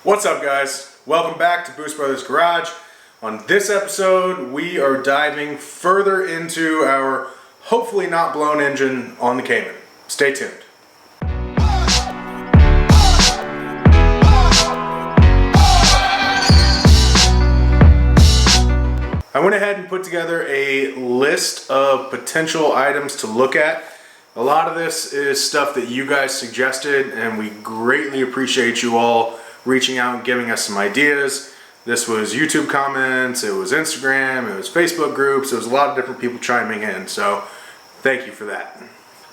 What's up, guys? Welcome back to Boost Brothers Garage. On this episode, we are diving further into our hopefully not blown engine on the Cayman. Stay tuned. I went ahead and put together a list of potential items to look at. A lot of this is stuff that you guys suggested, and we greatly appreciate you all reaching out and giving us some ideas. This was YouTube comments, it was Instagram, it was Facebook groups, it was a lot of different people chiming in, so thank you for that.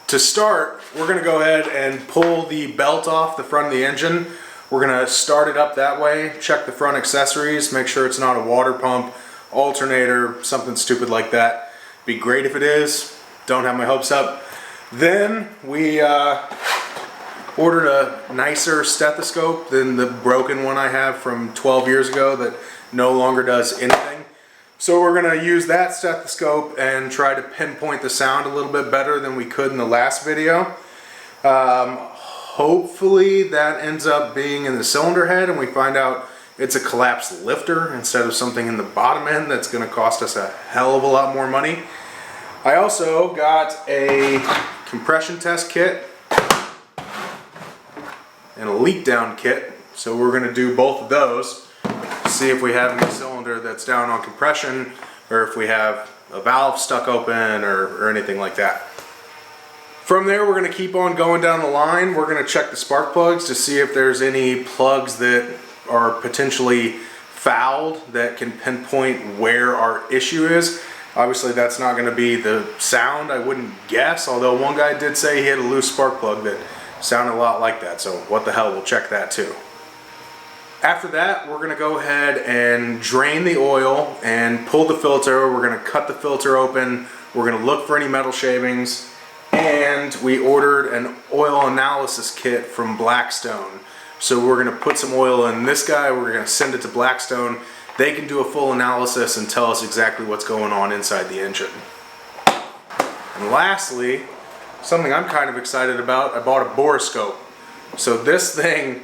To start, we're going to go ahead and pull the belt off the front of the engine. We're going to start it up that way, check the front accessories, make sure it's not a water pump, alternator, something stupid like that. Be great if it is. Don't have my hopes up. Then we ordered a nicer stethoscope than the broken one I have from 12 years ago that no longer does anything. So we're going to use that stethoscope and try to pinpoint the sound a little bit better than we could in the last video. Hopefully that ends up being in the cylinder head and we find out it's a collapsed lifter instead of something in the bottom end that's going to cost us a hell of a lot more money. I also got a compression test kit and a leak down kit, so we're going to do both of those, see if we have any cylinder that's down on compression or if we have a valve stuck open or anything like that. From there, we're going to keep on going down the line. We're going to check the spark plugs to see if there's any plugs that are potentially fouled that can pinpoint where our issue is. Obviously that's not going to be the sound, I wouldn't guess, although one guy did say he had a loose spark plug that sounded a lot like that, so what the hell, we'll check that too. After that, we're going to go ahead and drain the oil and pull the filter. We're going to cut the filter open, we're going to look for any metal shavings, and we ordered an oil analysis kit from Blackstone. So we're going to put some oil in this guy, we're going to send it to Blackstone. They can do a full analysis and tell us exactly what's going on inside the engine. And lastly, something I'm kind of excited about, I bought a boroscope. So this thing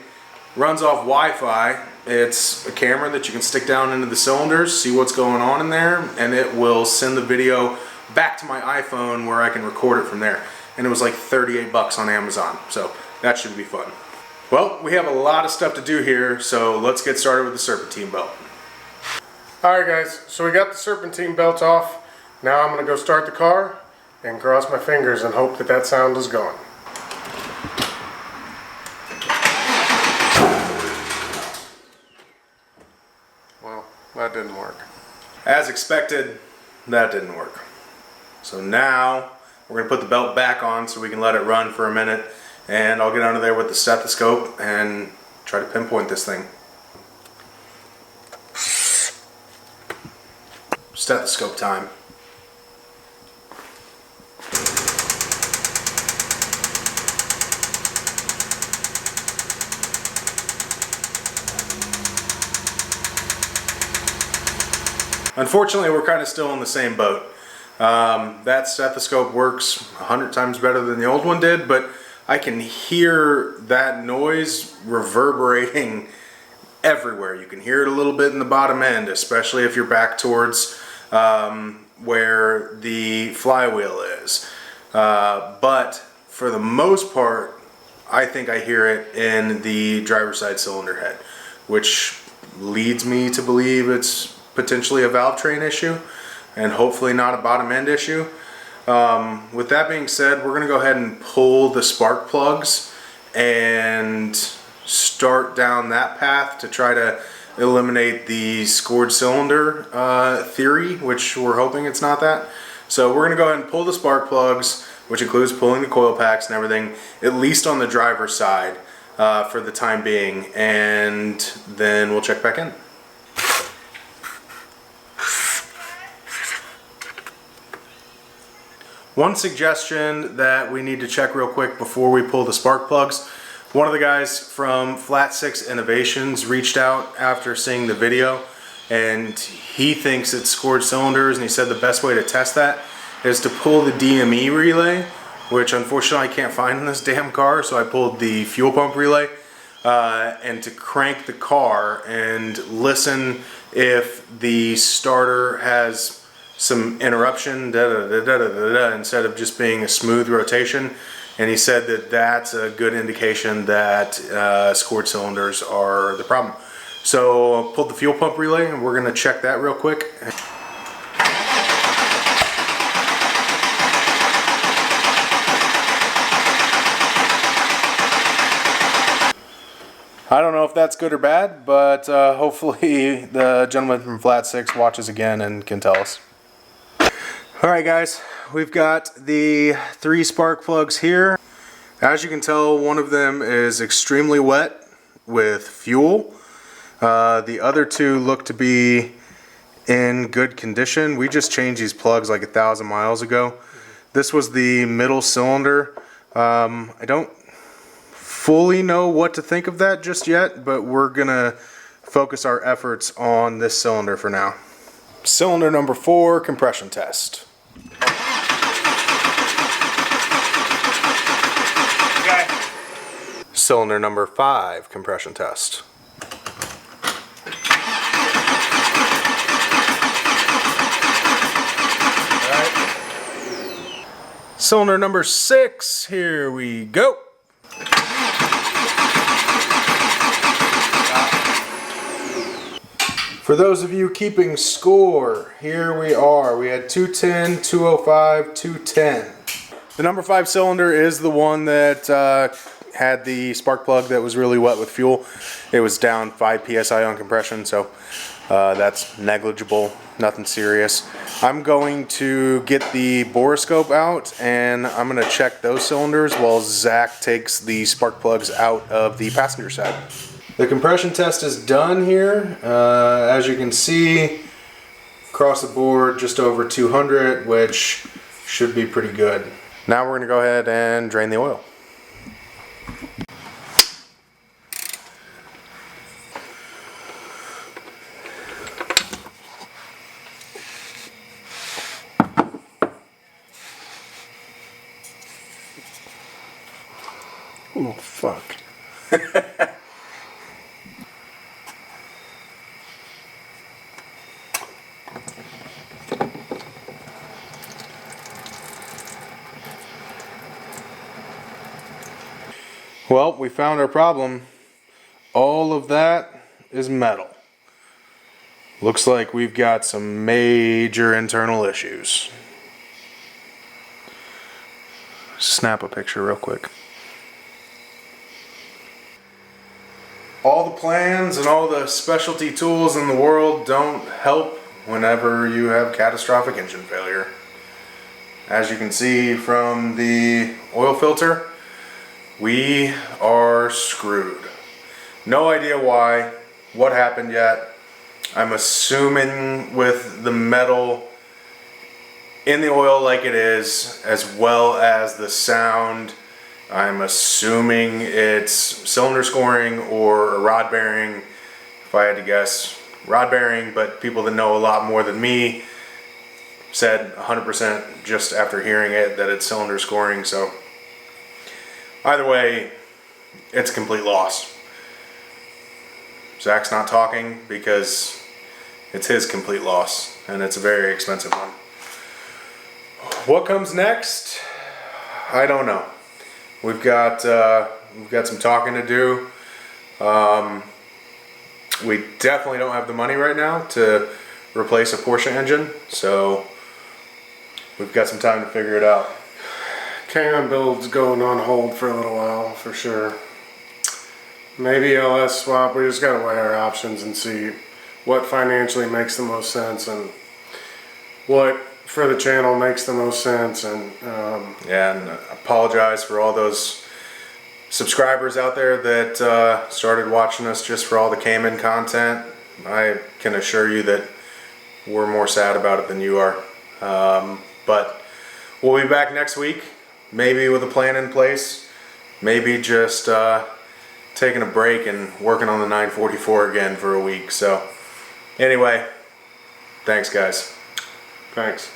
runs off Wi-Fi. It's a camera that you can stick down into the cylinders, see what's going on in there, and it will send the video back to my iPhone where I can record it from there. And it was like 38 bucks on Amazon, so that should be fun. Well, we have a lot of stuff to do here, so let's get started with the serpentine belt. Alright guys, so we got the serpentine belt off. Now I'm going to go start the car and cross my fingers and hope that that sound is gone. Well, that didn't work. As expected, that didn't work. So now we're going to put the belt back on so we can let it run for a minute. And I'll get under there with the stethoscope and try to pinpoint this thing. Stethoscope time. Unfortunately, we're kind of still in the same boat. That stethoscope works 100 times better than the old one did, but I can hear that noise reverberating everywhere. You can hear it a little bit in the bottom end, especially if you're back towards where the flywheel is. But for the most part, I think I hear it in the driver's side cylinder head, which leads me to believe it's potentially a valve train issue and hopefully not a bottom end issue. With that being said, we're going to go ahead and pull the spark plugs and start down that path to try to eliminate the scored cylinder theory, which we're hoping it's not that. So we're going to go ahead and pull the spark plugs, which includes pulling the coil packs and everything, at least on the driver's side for the time being, and then we'll check back in. One suggestion that we need to check real quick before we pull the spark plugs. One of the guys from Flat 6 Innovations reached out after seeing the video, and he thinks it's scored cylinders, and he said the best way to test that is to pull the DME relay, which unfortunately I can't find in this damn car, so I pulled the fuel pump relay. and to crank the car and listen if the starter has some interruption, instead of just being a smooth rotation. And he said that that's a good indication that scored cylinders are the problem. So I pulled the fuel pump relay and we're going to check that real quick. I don't know if that's good or bad, but hopefully the gentleman from Flat 6 watches again and can tell us. Alright guys, we've got the 3 spark plugs here. As you can tell, one of them is extremely wet with fuel. The other 2 look to be in good condition. We just changed these plugs like 1,000 miles ago. This was the middle cylinder. I don't fully know what to think of that just yet, but we're gonna focus our efforts on this cylinder for now. Cylinder number 4, compression test. Okay. Cylinder number 5, compression test. Alright. Cylinder number 6, here we go. For those of you keeping score, here we are. We had 210, 205, 210. The number 5 cylinder is the one that had the spark plug that was really wet with fuel. It was down 5 psi on compression, so that's negligible, nothing serious. I'm going to get the borescope out and I'm going to check those cylinders while Zach takes the spark plugs out of the passenger side. The compression test is done here. As you can see, across the board just over 200, which should be pretty good. Now we're going to go ahead and drain the oil. Oh, fuck. Well, we found our problem. All of that is metal. Looks like we've got some major internal issues. Snap a picture real quick. All the plans and all the specialty tools in the world don't help whenever you have catastrophic engine failure. As you can see from the oil filter, we are screwed. No idea why, what happened yet. I'm assuming with the metal in the oil like it is, as well as the sound, I'm assuming it's cylinder scoring or a rod bearing. If I had to guess, rod bearing, but people that know a lot more than me said 100% just after hearing it that it's cylinder scoring. So either way, it's a complete loss. Zach's not talking because it's his complete loss, and it's a very expensive one. What comes next? I don't know. We've got some talking to do. We definitely don't have the money right now to replace a Porsche engine, so we've got some time to figure it out. Cayman build's going on hold for a little while, for sure. Maybe LS swap. We just gotta weigh our options and see what financially makes the most sense and what for the channel makes the most sense. And yeah, and I apologize for all those subscribers out there that started watching us just for all the Cayman content. I can assure you that we're more sad about it than you are. But we'll be back next week, maybe with a plan in place, maybe just taking a break and working on the 944 again for a week. So anyway, thanks guys. Thanks.